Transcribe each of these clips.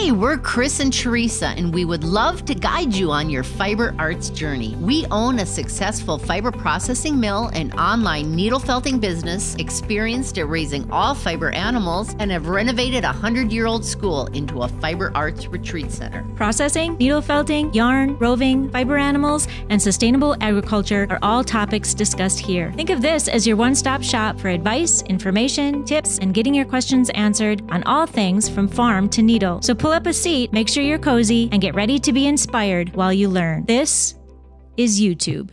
Hi, we're Chris and Teresa, and we would love to guide you on your fiber arts journey. We own a successful fiber processing mill and online needle felting business, experienced at raising all fiber animals, and have renovated a 100-year-old school into a fiber arts retreat center. Processing, needle felting, yarn, roving, fiber animals, and sustainable agriculture are all topics discussed here. Think of this as your one-stop shop for advice, information, tips, and getting your questions answered on all things from farm to needle. So pull up a seat, make sure you're cozy, and get ready to be inspired while you learn. This is EweTube.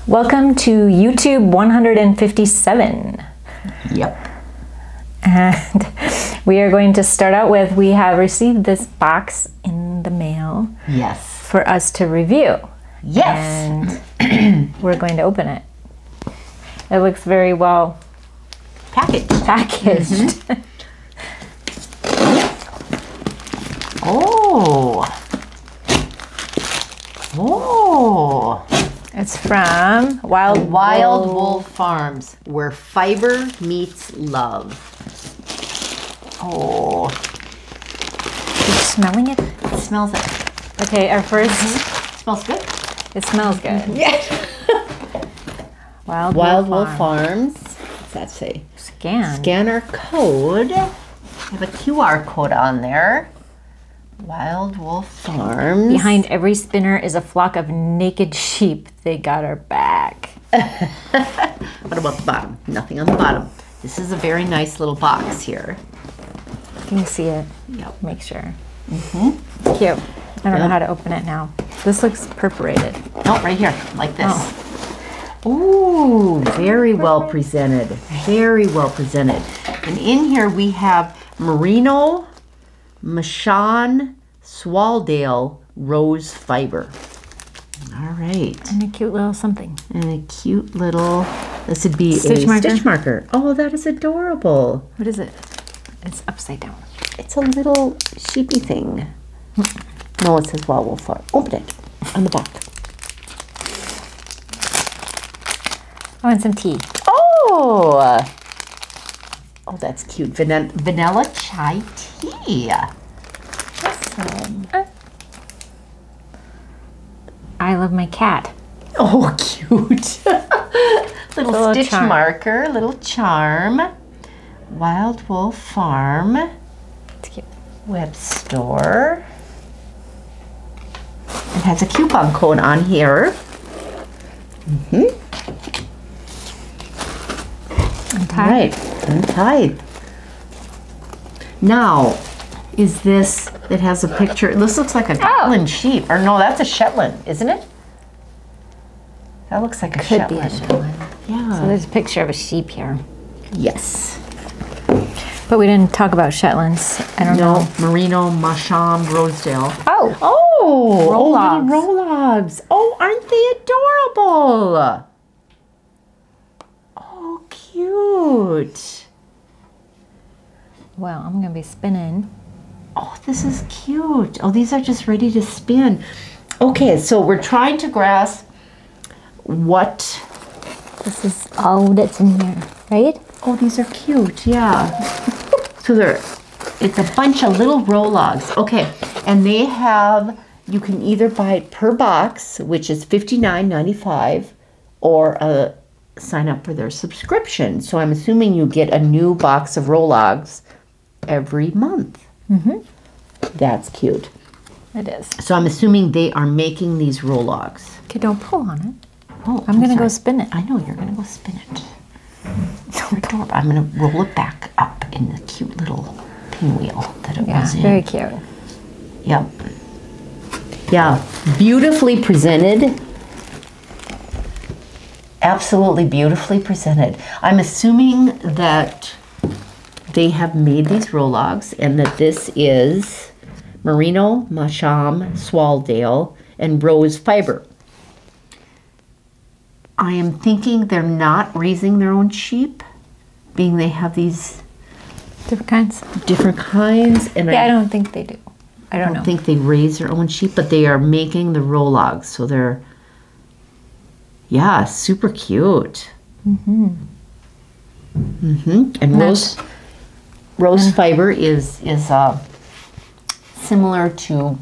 Welcome to EweTube 157. Yep. And we are going to start out with, we have received this box in the mail. Yes. For us to review. Yes. And we're going to open it. It looks very well Packaged. packaged. Oh. Oh. It's from Wild Wolf Farms, where fiber meets love. Oh. You're smelling it? It smells it. Okay, our first. Smells good. It smells good. Yeah. Wild Wolf Farms. What's that say? Scan. Scan our code. We have a QR code on there. Wild Wolf Farms. Behind every spinner is a flock of naked sheep. They got our back. What about the bottom? Nothing on the bottom. This is a very nice little box here. Can you see it? Yep. Make sure. Mm-hmm. Cute. I don't know how to open it now. This looks perforated. Oh, right here, like this. Ooh, very well presented. Very well presented. And in here we have merino, Machan, Swaldale, rose fiber. All right. And a cute little something. And a cute little, this would be Stitch a marker. stitch marker. Oh, that is adorable. What is it? It's upside down. It's a little sheepy thing. No, it says Wild Wolf Farm. Open it on the back. Oh, and some tea. Oh! Oh, that's cute. Vanilla chai tea. Awesome. I love my cat. Oh, cute. little stitch charm. marker, little charm. Wild Wolf Farm. It's cute. Web store. It has a coupon code on here. Mm-hmm. Untied. Right, untied. Now, is this, it has a picture, this looks like a Gotland sheep, or no, that's a Shetland, isn't it? That looks like a Could be Shetland. a Shetland. Yeah. So there's a picture of a sheep here. Yes. But we didn't talk about Shetlands. I don't know. Merino, Machan, Rosedale. Oh! Oh! Rollags. Rollags. Oh, aren't they adorable? Oh, cute. Well, I'm going to be spinning. Oh, this is cute. Oh, these are just ready to spin. Okay, so we're trying to grasp what... This is all that's in here, right? Oh, these are cute, yeah. So it's a bunch of little Rollags. Okay, and they have, you can either buy it per box, which is $59.95, or sign up for their subscription. So I'm assuming you get a new box of Rollags every month. Mm-hmm. That's cute. It is. So I'm assuming they are making these Rollags. Okay, don't pull on it. Oh, I'm going to go sorry. spin it. I know, you're going to go spin it. Adorable. I'm going to roll it back up in the cute little pinwheel that it was in. Very cute. Yep. Yeah, beautifully presented. Absolutely beautifully presented. I'm assuming that they have made these Rollags and that this is merino, Machan, Swaldale, and rose fiber. I am thinking they're not raising their own sheep, being they have these Different kinds? different kinds. And Yeah, I don't think they do. I don't know. think they raise their own sheep, but they are making the Rollags. So they're, yeah, super cute. Mm-hmm. Mm-hmm. And rose fiber is similar to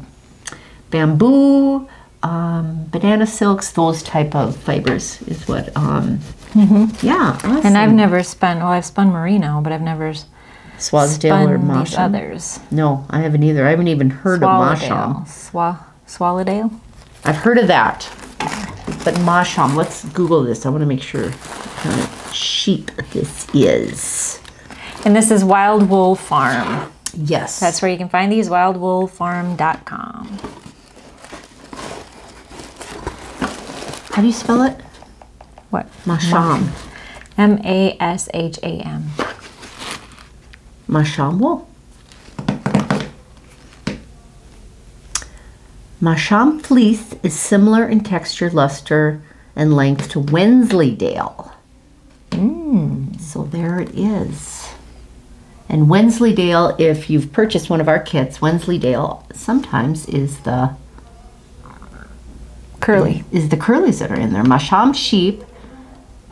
bamboo, banana silks, those type of fibers is what, yeah, awesome. And I've never spun, well, I've spun merino, but I've never Swazdale or spun these Masham. others. No, I haven't either. I haven't even heard of Masham. Swallowdale? I've heard of that. But Masham, let's Google this. I want to make sure what kind of sheep this is. And this is Wild Wool Farm. Yes. That's where you can find these, wildwoolfarm.com. How do you spell it? What? Masham. M-A-S-H-A-M. Masham wool. Masham fleece is similar in texture, luster, and length to Wensleydale. So there it is. And Wensleydale, if you've purchased one of our kits, Wensleydale sometimes is the curlies that are in there. Masham sheep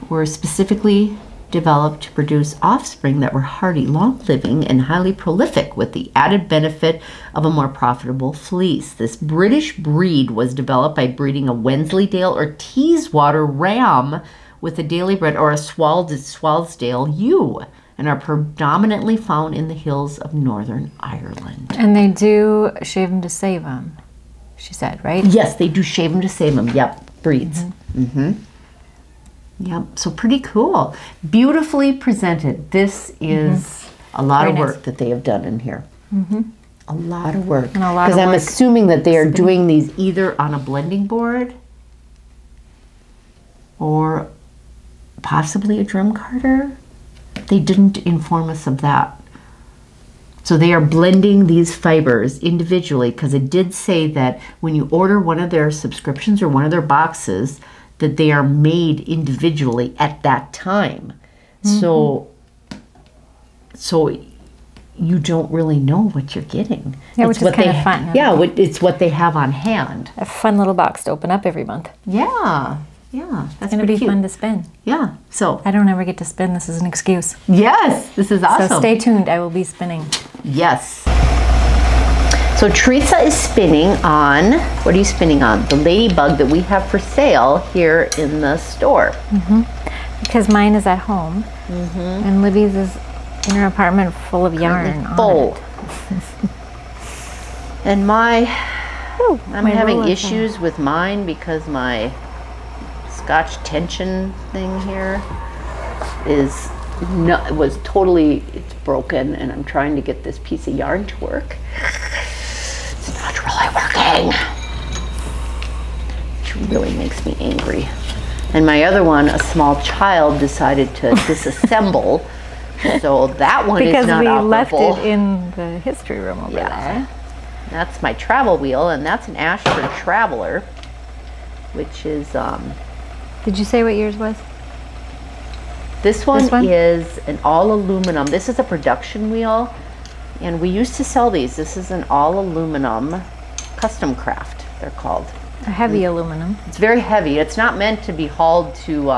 were specifically developed to produce offspring that were hardy, long-living, and highly prolific, with the added benefit of a more profitable fleece. This British breed was developed by breeding a Wensleydale or Teeswater ram with a daily bred or a Swazdale ewe, and are predominantly found in the hills of Northern Ireland. And they do shave them to save them, she said, right? Yes, they do shave them to save them. Yep, breeds. Yep, so pretty cool. Beautifully presented. This is a lot of work that they have done in here. A lot of work. And a lot of Because I'm work assuming that they are doing these either on a blending board or possibly a drum carder. They didn't inform us of that. So they are blending these fibers individually, because it did say that when you order one of their subscriptions or one of their boxes, that they are made individually at that time. So you don't really know what you're getting. Yeah, which is kind of fun. Yeah, it's what they have on hand. A fun little box to open up every month. Yeah, yeah. That's It's going to be cute. fun to spin. Yeah, so. I don't ever get to spin. This is an excuse. Yes, this is awesome. So stay tuned. I will be spinning. Yes. So Teresa is spinning on, what are you spinning on? The Ladybug that we have for sale here in the store. Because mine is at home. And Libby's is in her apartment full of yarn. Full. And I'm my having roller issues with mine because my Scotch tension thing here was totally, it's broken, and I'm trying to get this piece of yarn to work. It's not really working, which really makes me angry. And my other one, a small child decided to disassemble, so that one is not because we left operable. it in the history room over there. That's my travel wheel, and that's an Ashford Traveler, which is Did you say what yours was? this one is an all aluminum. This is a production wheel, and we used to sell these. This is an all aluminum custom craft, they're called. A heavy aluminum. It's very heavy. It's not meant to be hauled to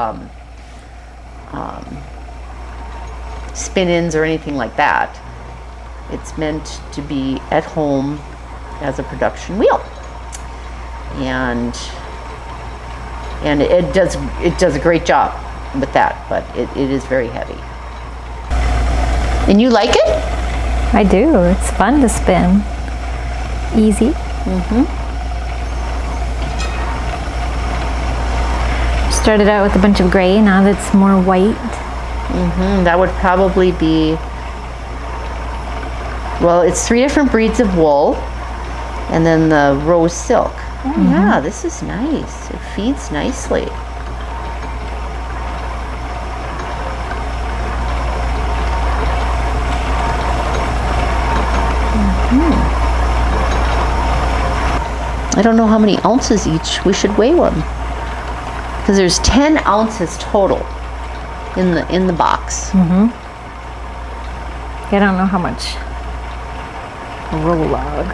spin-ins or anything like that. It's meant to be at home as a production wheel, and it does a great job with that, but it is very heavy. And you like it? I do. It's fun to spin. Easy. Started out with a bunch of gray, now that's more white. That would probably be, well, it's 3 different breeds of wool, and then the rose silk. Oh yeah, this is nice. It feeds nicely. I don't know how many ounces each. We should weigh one, because there's 10 ounces total in the box. I don't know how much. Rollag.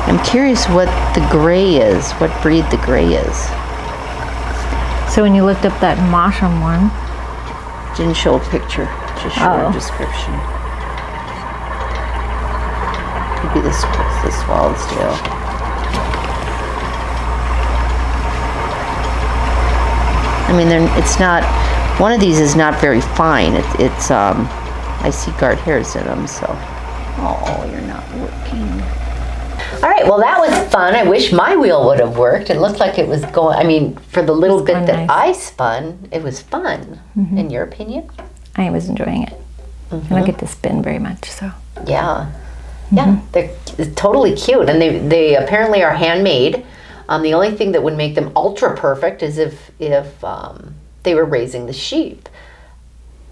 I'm curious what the gray is, what breed the gray is. So when you looked up that Mosham one, didn't show a picture, just show a description. Could be the swallow's tail. I mean, it's not, one of these is not very fine. It's I see guard hairs in them, so. Oh, you're not working. All right, well, that was fun. I wish my wheel would have worked. It looked like it was going, I mean, for the little bit that I spun, it was fun. In your opinion? I was enjoying it. I don't get to spin very much, so. Yeah. Yeah, they're totally cute. And they apparently are handmade. The only thing that would make them ultra perfect is if they were raising the sheep.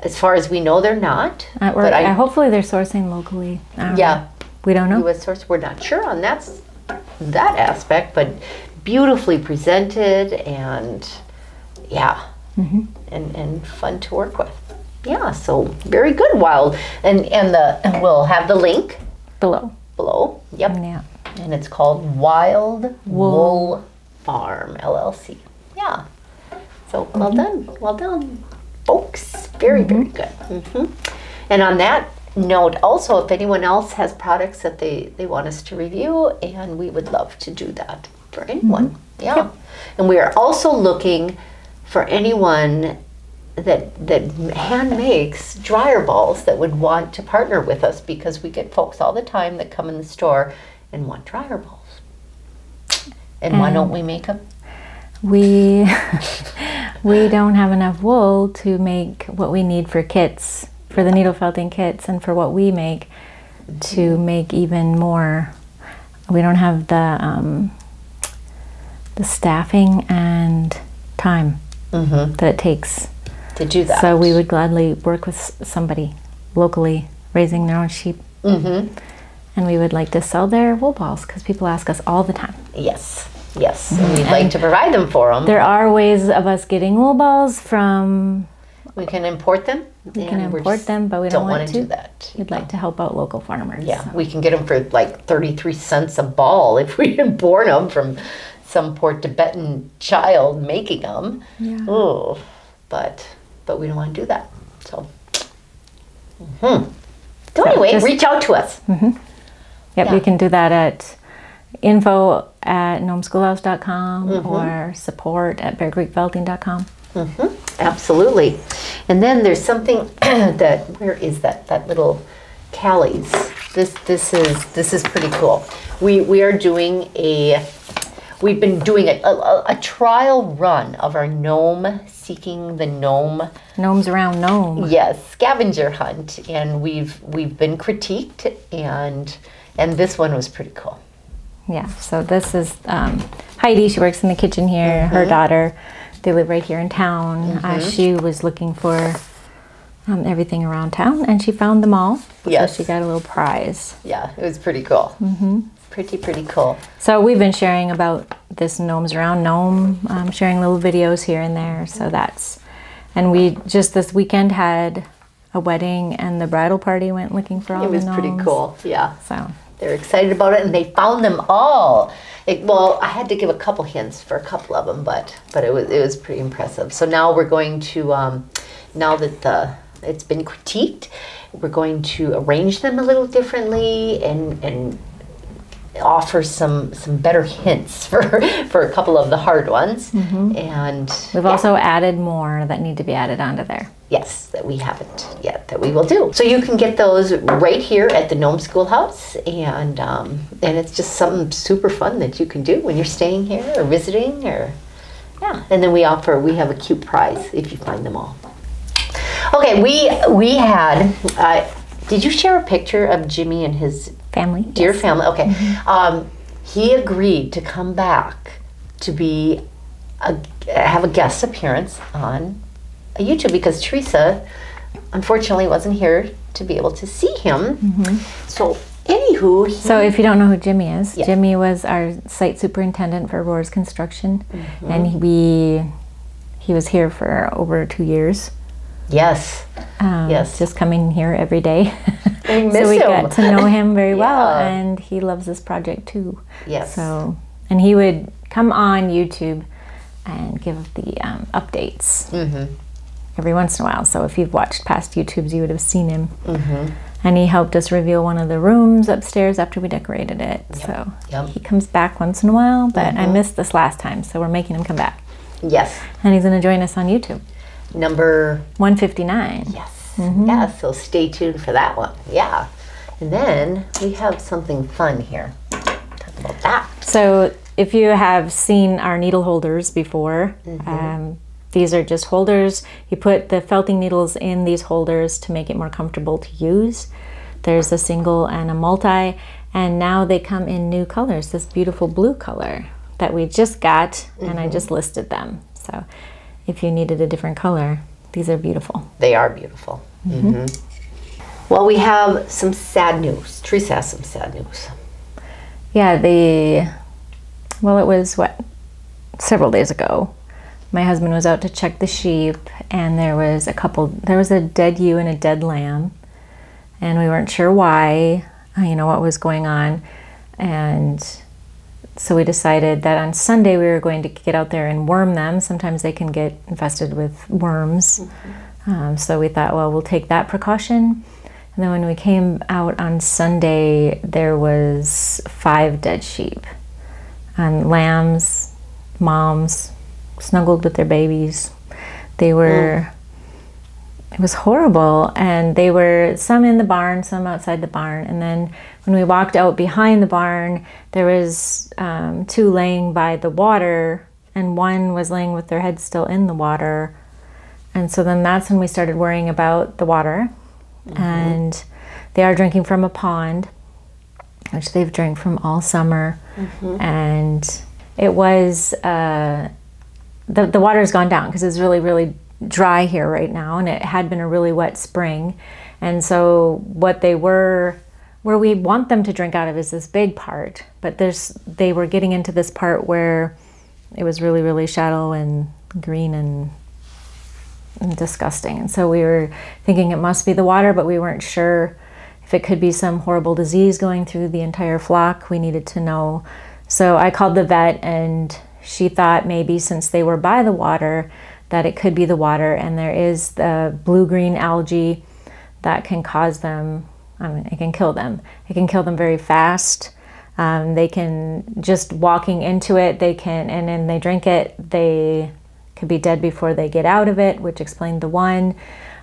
As far as we know, they're not. But hopefully they're sourcing locally. Yeah. We don't know. U.S. source. We're not sure on that aspect, but beautifully presented and yeah, and fun to work with. Yeah, so very good. Wild and we'll have the link below. Yep. Yeah. And it's called Wild Wool Farm LLC. Yeah. So well done, folks. Very good. And on that note, also, if anyone else has products that they want us to review, and we would love to do that for anyone. Yeah. Yep. And we are also looking for anyone that hand makes dryer balls that would want to partner with us, because we get folks all the time that come in the store and want dryer balls. And why don't we make them? We don't have enough wool to make what we need for kits, for the needle felting kits, and for what we make to make even more. We don't have the staffing and time that it takes to do that. So we would gladly work with somebody locally raising their own sheep. And we would like to sell their wool balls because people ask us all the time. Yes. And we'd like to provide them for them. There are ways of us getting wool balls from. We can import them. We can import them, but we don't want to do that. We'd like to help out local farmers. Yeah, so we can get them for like 33 cents a ball if we import them from some poor Tibetan child making them. Yeah. Oh, but we don't want to do that. So, so anyway, reach out to us. Yep, you can do that at info@nomeschoolhouse.com or support@bearcreekfelting.com. Absolutely. And then there's something that, where is that little Callie's? This is pretty cool. We are doing we've been doing a trial run of our Seeking the Nome. Gnomes Around Nome. Yes, scavenger hunt, and we've been critiqued, and this one was pretty cool. Yeah, so this is Heidi. She works in the kitchen here. Her daughter, they live right here in town. She was looking for everything around town, and she found them all. Yes. So she got a little prize. Yeah, it was pretty cool. Pretty cool. So we've been sharing about this Gnomes Around Nome, sharing little videos here and there. So and we just this weekend had a wedding, and the bridal party went looking for all the gnomes. It was pretty cool, yeah. So they're excited about it, and they found them all. Well, I had to give a couple hints for a couple of them, but it was pretty impressive. So now we're going to, now that it's been critiqued, we're going to arrange them a little differently and offer some better hints for a couple of the hard ones. And we've also added more that need to be added onto there. Yes, that we haven't yet, that we will do. So you can get those right here at the Nome Schoolhouse, and it's just something super fun that you can do when you're staying here or visiting, or And then we have a cute prize if you find them all. Okay, we had. Did you share a picture of Jimmy and his family? Dear family. Okay, he agreed to come back to have a guest appearance on a YouTube, because Teresa unfortunately wasn't here to be able to see him. So anywho, so if you don't know who Jimmy is, Jimmy was our site superintendent for Roars Construction, and he was here for over 2 years. Yes. Just coming here every day. We miss so we him. got to know him very well, and he loves this project too. Yes. So, and he would come on YouTube and give the updates every once in a while. So if you've watched past YouTubes, you would have seen him. And he helped us reveal one of the rooms upstairs after we decorated it. So he comes back once in a while, but I missed this last time, so we're making him come back. Yes. And he's going to join us on YouTube. Number 159. Yes. Yeah, so stay tuned for that one. Yeah. And then we have something fun here. Talk about that. So if you have seen our needle holders before, these are just holders. You put the felting needles in these holders to make it more comfortable to use. There's a single and a multi, and now they come in new colors. This beautiful blue color that we just got, and I just listed them. So if you needed a different color, these are beautiful. They are beautiful. Well, we have some sad news. Teresa has some sad news. Yeah, well, it was, several days ago. My husband was out to check the sheep, and there was a dead ewe and a dead lamb, and we weren't sure why, what was going on. And so we decided that on Sunday we were going to get out there and worm them. Sometimes they can get infested with worms. So we thought, well, we'll take that precaution. And then when we came out on Sunday, there was 5 dead sheep, and lambs, moms, snuggled with their babies. They were, it was horrible, and they were some in the barn, some outside the barn. And then when we walked out behind the barn, there was 2 laying by the water, and one was laying with their head still in the water. And so then that's when we started worrying about the water. And they are drinking from a pond, which they've drank from all summer. And it was the water's gone down because it's really, really dry here right now, and it had been a really wet spring. And so what they were, where we want them to drink out of is this big part, but they were getting into this part where it was really, really shallow and green and disgusting. And so we were thinking it must be the water, but we weren't sure if it could be some horrible disease going through the entire flock. We needed to know. So I called the vet, and she thought maybe since they were by the water that it could be the water, and there is the blue-green algae that can cause them, it can kill them. It can kill them very fast. They can, just walking into it, and then they drink it, they could be dead before they get out of it, which explained the one.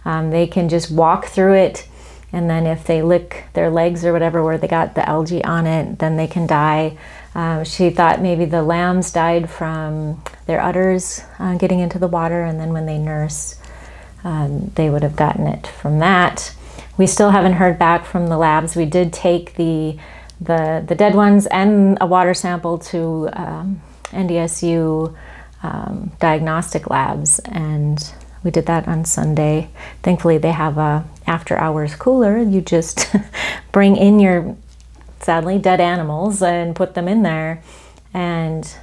They can just walk through it, and then if they lick their legs or whatever where they got the algae on it, then they can die. She thought maybe the lambs died from their udders getting into the water, and then when they nurse, they would have gotten it from that. We still haven't heard back from the labs. We did take the dead ones and a water sample to NDSU diagnostic labs, and we did that on Sunday. Thankfully, they have a after-hours cooler. You just bring in your sadly dead animals and put them in there, and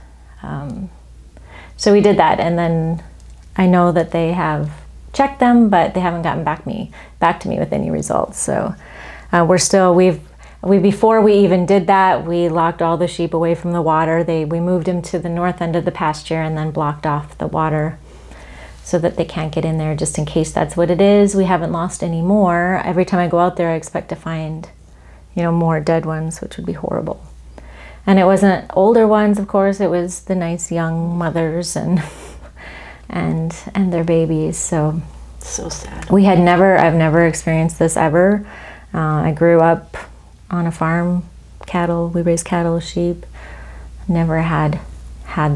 so we did that. And then I know that they have checked them, but they haven't gotten back to me with any results. So we're still, before we even did that, we locked all the sheep away from the water. We moved them to the north end of the pasture and then blocked off the water so that they can't get in there, just in case that's what it is. We haven't lost any more. Every time I go out there, I expect to find, more dead ones, which would be horrible. And it wasn't older ones, of course. It was the nice young mothers and their babies. So sad. I've never experienced this ever. I grew up on a farm, cattle. We raised cattle, sheep. Never had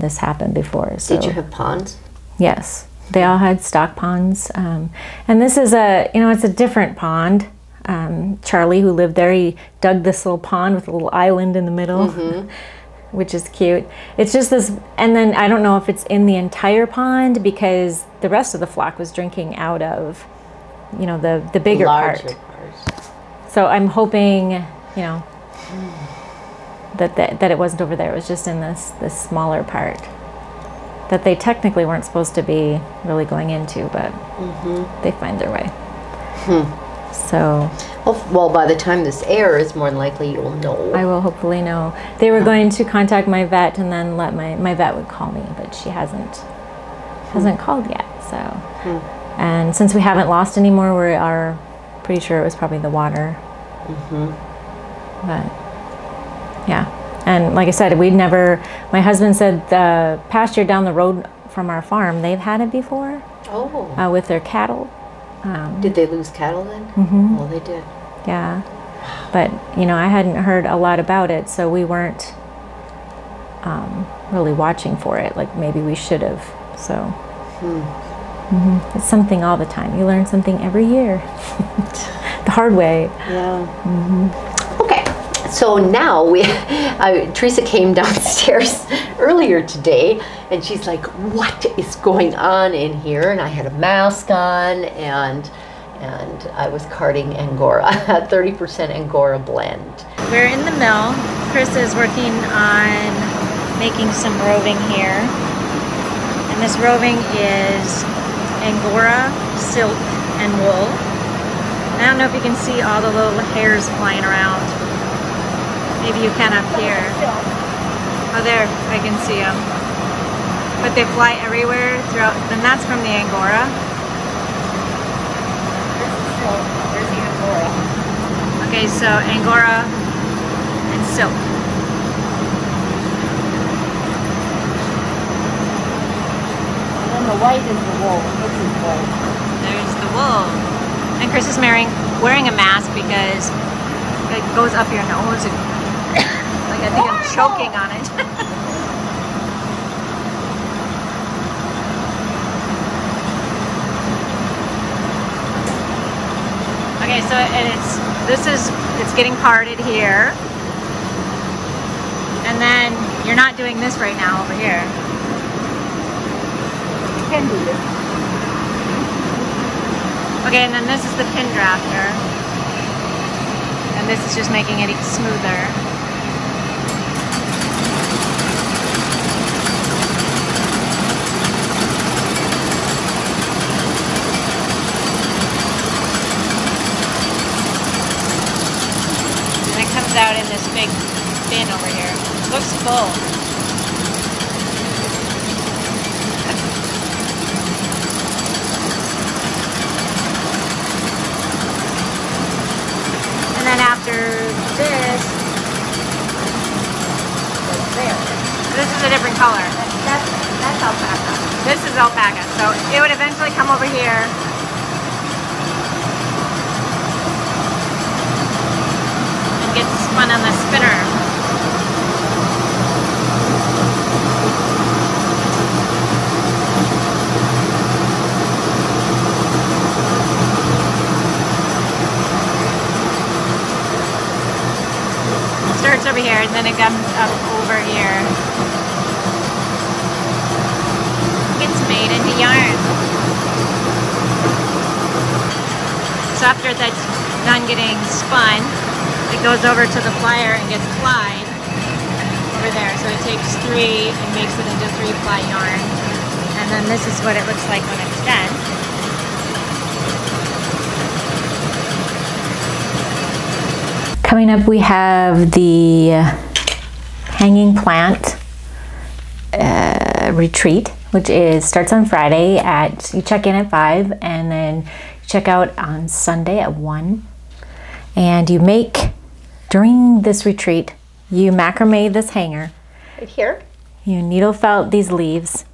this happen before. So. Did you have ponds? Yes, they all had stock ponds. And this is it's a different pond. Charlie, who lived there, he dug this little pond with a little island in the middle, which is cute. It's just this, and then I don't know if it's in the entire pond because the rest of the flock was drinking out of, the bigger part. So I'm hoping, that it wasn't over there. It was just in this smaller part that they technically weren't supposed to be really going into, but they find their way. So, well, by the time this airs, more than likely you'll know. I will hopefully know. They were going to contact my vet, and then let my vet would call me, but she hasn't hasn't called yet. So, and since we haven't lost anymore, we are pretty sure it was probably the water. But yeah, and like I said, we'd never. My husband said the pasture down the road from our farm, they've had it before. Oh. With their cattle. Did they lose cattle then? Oh, they did. Yeah, but you know, I hadn't heard a lot about it, so we weren't really watching for it like maybe we should have. So it's something all the time. You learn something every year, the hard way. Yeah. Okay, so now Teresa came downstairs earlier today, and she's like, "What is going on in here?" And I had a mask on, and I was carting Angora, 30% Angora blend. We're in the mill. Chris is working on making some roving here. And this roving is Angora, silk, and wool. I don't know if you can see all the little hairs flying around. Maybe you can up here. Oh, there, I can see them. But they fly everywhere throughout, and that's from the Angora. There's the Angora. Okay, so Angora and silk. And then the white is the wool. This is wool. There's the wool. And Chris is wearing a mask because it goes up your nose. Like I think I'm choking on it. Okay, so it's getting parted here. And then you're not doing this right now over here. You can do this. Okay, and then this is the pin drafter. And this is just making it smoother. And it comes out in this big bin over here. It looks full. And then after this, this is a different color. That's alpaca. This is alpaca. So it would eventually come over here. And get spun on the spinner. Starts over here and then it comes up over here. It's made into yarn. So after that's done getting spun, it goes over to the flyer and gets plied over there. So it takes 3 and makes it into 3-ply yarn. And then this is what it looks like when it's done. Coming up, we have the hanging plant retreat, which starts on Friday you check in at 5 and then you check out on Sunday at 1. And you make, during this retreat, you macrame this hanger. Right here. You needle felt these leaves.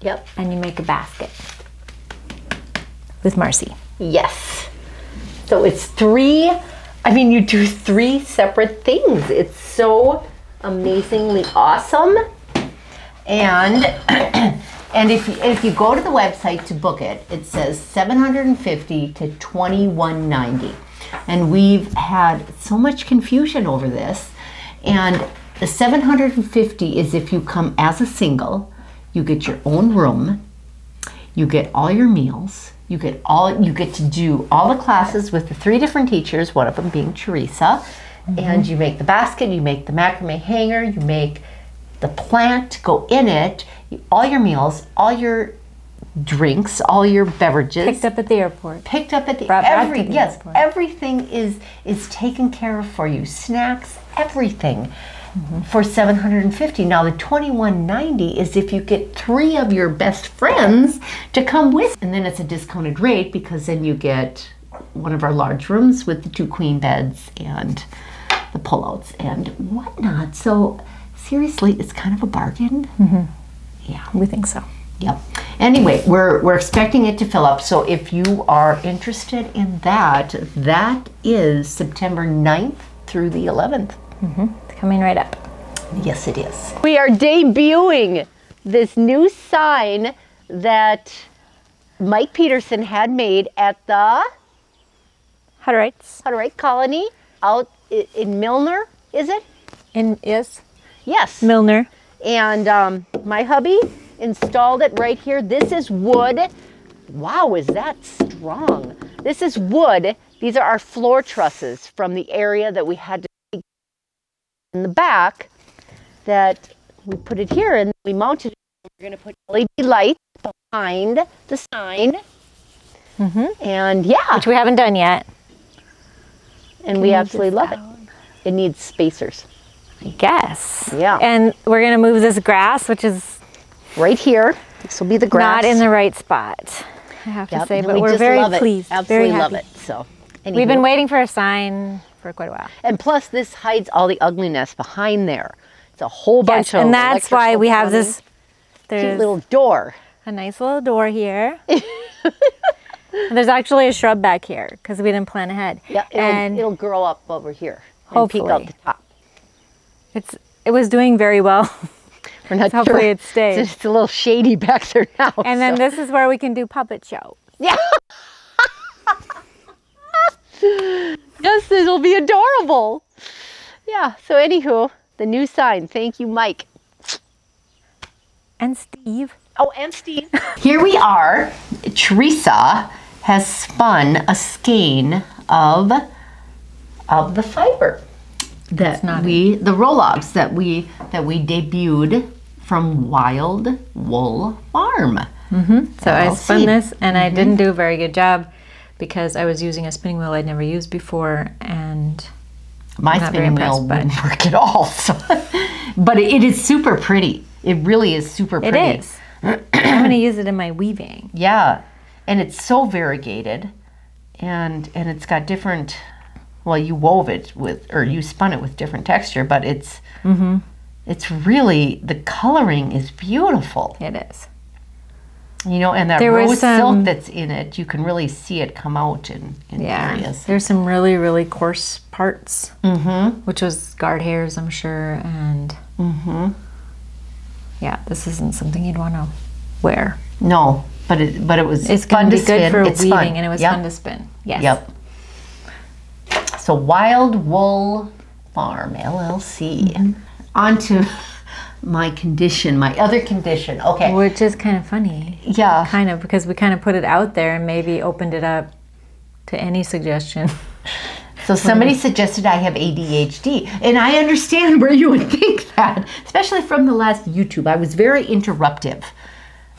Yep. And you make a basket with Marcy. Yes. So it's you do 3 separate things. It's so amazingly awesome. And and if you go to the website to book it, it says $750 to $21.90. And we've had so much confusion over this. And the $750 is if you come as a single, you get your own room, you get all your meals, you get to do all the classes with the 3 different teachers, one of them being Teresa, and you make the basket, you make the macrame hanger, you make the plant go in it, all your meals, all your drinks, all your beverages. Picked up at the airport. Picked up at the airport. Yes, everything is taken care of for you. Snacks, everything. for $750. Now the $21.90 is if you get 3 of your best friends to come with, and then it's a discounted rate because then you get one of our large rooms with the 2 queen beds and the pullouts and whatnot. So seriously, it's kind of a bargain. Yeah, We think so. yep. Anyway, we're expecting it to fill up. So if you are interested in that, that is September 9th through the 11th. It's coming right up. Yes, it is. We are debuting this new sign that Mike Peterson had made at the Hutterites. Colony out in Milner, is it? Yes. Yes. Milner. And my hubby installed it right here. This is wood. Wow, is that strong? This is wood. These are our floor trusses from the area that we had to take in the back that we put it here and we mounted it. We're going to put LED lights behind the sign. And yeah. Which we haven't done yet. And we absolutely love it. It needs spacers. I guess. Yeah. And we're going to move this grass, which is right here. This will be the grass. not in the right spot, I have to say, and but we we're just very love it. pleased. Absolutely very love happy. it. So We've been waiting for a sign for quite a while. And plus this hides all the ugliness behind there. It's a whole bunch of And that's why we have plumbing. this, Cute there's little door. a nice little door here. There's actually a shrub back here because we didn't plan ahead. Yeah, it'll grow up over here and peek out Hopefully. the top. It was doing very well. We're not Hopefully sure. it stays. It's a little shady back there now. And then this is where we can do puppet show. Yeah. Yes, it'll be adorable. Yeah, so anywho, the new sign. Thank you, Mike. And Steve. Oh, and Steve. Here we are. Teresa has spun a skein of the fiber that the Rollogs that we debuted from Wild Wool Farm. So I spun this and I didn't do a very good job because I was using a spinning wheel I'd never used before, and my spinning wheel wouldn't work at all. So. But it is super pretty. It really is super pretty. It is. I'm going to use it in my weaving. Yeah, and it's so variegated, and it's got different. Well, you wove it with, or you spun it with different texture, but it's really, the coloring is beautiful. It is. You know, and that rose silk that's in it, you can really see it come out in areas. There's some really, really coarse parts, which was guard hairs, I'm sure, and yeah, this isn't something you'd want to wear. No, but it was it's fun to good spin. for It's weaving, fun. and it was fun to spin. Yes. Yep. So Wild Wool Farm LLC. On to my other condition. Okay. Which is kind of funny. Yeah. Kind of, because we kind of put it out there and maybe opened it up to any suggestion. So somebody suggested I have ADHD, and I understand where you would think that, especially from the last YouTube. I was very interruptive,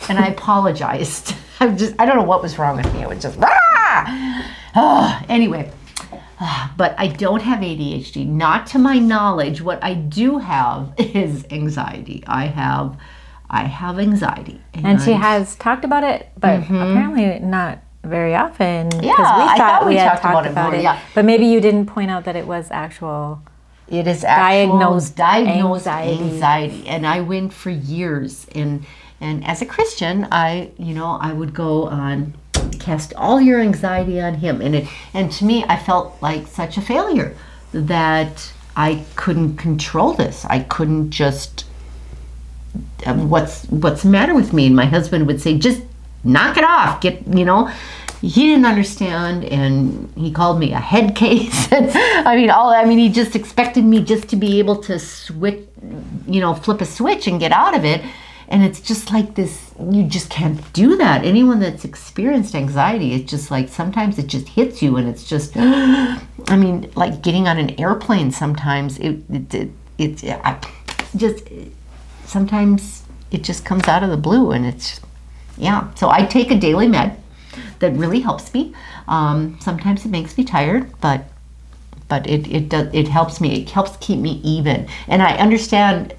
and I apologized. I don't know what was wrong with me. It was just, anyway. But I don't have ADHD, not to my knowledge. What I do have is anxiety. I have anxiety. And she has talked about it, but apparently not very often. Yeah, I thought we talked about it more, yeah. But maybe you didn't point out that it was actual. It is diagnosed anxiety. And I went for years. And as a Christian, I would go on, cast all your anxiety on him. And to me, I felt like such a failure that I couldn't control this. I couldn't just, what's the matter with me? And my husband would say, just knock it off. He didn't understand, and he called me a head case. He just expected me just to be able to switch, flip a switch and get out of it. And it's just like this, you just can't do that. Anyone that's experienced anxiety, it's just like, sometimes it just hits you, and it's just, like getting on an airplane sometimes, sometimes it just comes out of the blue, and it's, yeah. So I take a daily med that really helps me. Sometimes it makes me tired, but but it helps me. It helps keep me even. And I understand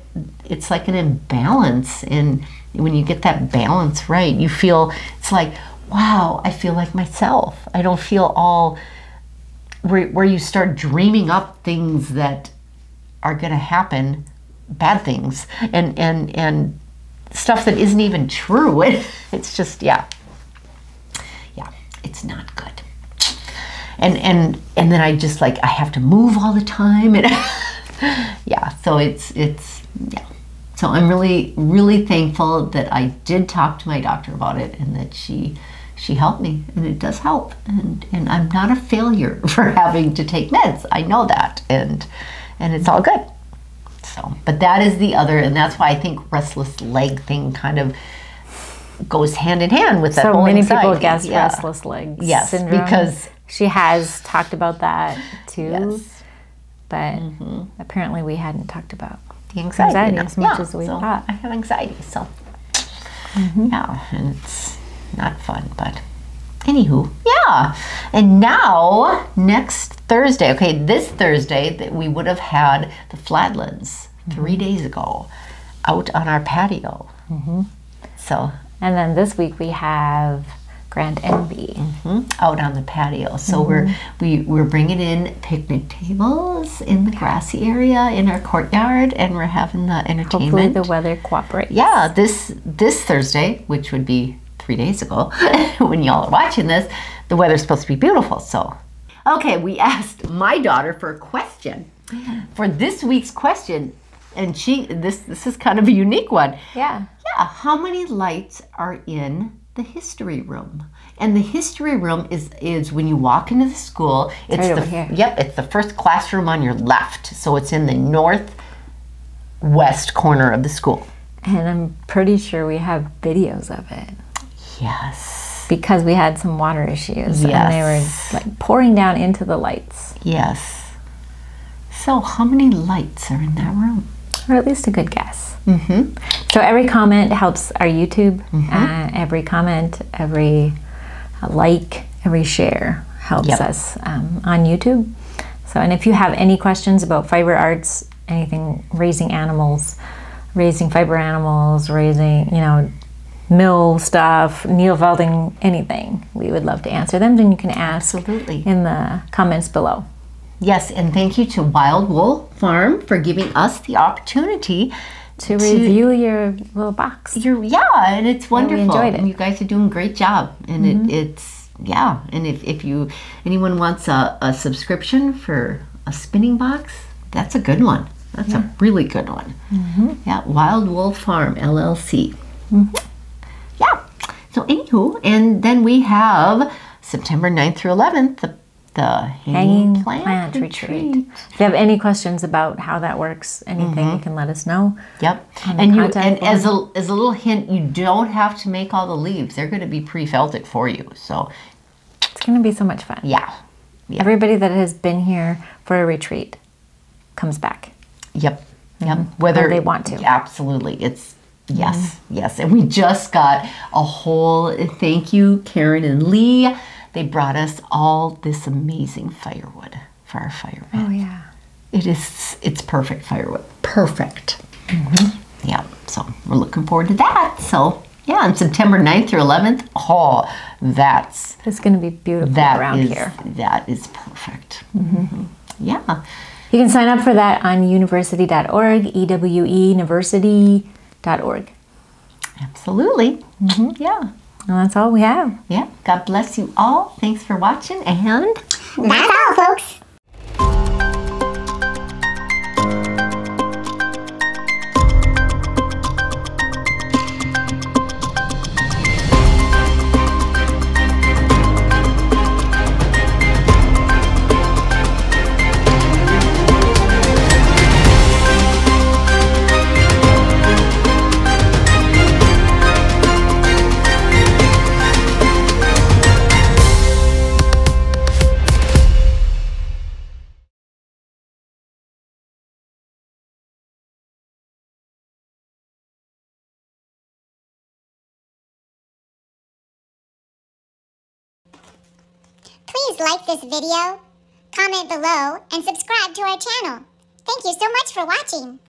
it's like an imbalance, and when you get that balance right, you feel, it's like, wow, I feel like myself. I don't feel all, where you start dreaming up things that are gonna happen, bad things, and stuff that isn't even true. It's just, yeah, it's not good. And then I just, like, I have to move all the time, and yeah, so it's yeah. So I'm really, really thankful that I did talk to my doctor about it, and that she helped me, and it does help, and I'm not a failure for having to take meds. I know that, and it's all good. So, but that is the other, and that's why I think restless leg thing kind of goes hand in hand with that whole anxiety. So many people guess restless leg syndrome. Because she has talked about that too. Yes. But apparently we hadn't talked about the anxiety as much as we thought. I have anxiety, so yeah, and it's not fun, but anywho, yeah. And now, next Thursday, okay, this Thursday, that we would have had the Flatlands 3 days ago out on our patio. So, and then this week we have Grand Envy out on the patio. So we're bringing in picnic tables in the grassy area in our courtyard, and we're having the entertainment. Hopefully the weather cooperates. Yeah, this Thursday, which would be 3 days ago, when y'all are watching this, the weather's supposed to be beautiful. So, okay, we asked my daughter for a question for this week's question, and this is kind of a unique one. Yeah. Yeah, how many lights are in the history room? And the history room is when you walk into the school. It's right over here. Yep, it's the first classroom on your left. So it's in the northwest corner of the school. And I'm pretty sure we have videos of it. Yes. Because we had some water issues, and they were like pouring down into the lights. Yes. So how many lights are in that room? Or at least a good guess. So every comment helps our YouTube. Every comment, every like, every share helps us on YouTube. So, and if you have any questions about fiber arts, anything raising animals, raising fiber animals, raising, mill stuff, needle felting, anything, we would love to answer them. Then you can ask in the comments below. Yes, and thank you to Wild Wool Farm for giving us the opportunity to review your little box. And it's wonderful. We enjoyed it. And you guys are doing a great job. And it's and if anyone wants a subscription for a spinning box, that's a good one. That's a really good one. Yeah, Wild Wool Farm, LLC. Yeah. So anywho, and then we have September 9th through 11th, the hanging plant retreat. If you have any questions about how that works, anything, you can let us know. Yep. And as a little hint, you don't have to make all the leaves. They're going to be pre-felted for you. So it's going to be so much fun. Yeah. Everybody that has been here for a retreat comes back. Yep. Whether they want to. Absolutely. It's yes. And we just got a whole thank you, Karen and Lee. They brought us all this amazing firewood for our fire pit. Oh, yeah. It's perfect firewood. Perfect. Yeah, so we're looking forward to that. So, yeah, on September 9th through 11th, it's going to be beautiful around here. That is perfect. Yeah. You can sign up for that on university.org, eweuniversity.org. Absolutely. Yeah. Well, that's all we have. Yeah. God bless you all. Thanks for watching, and that's all, folks. Please like this video, comment below, and subscribe to our channel. Thank you so much for watching.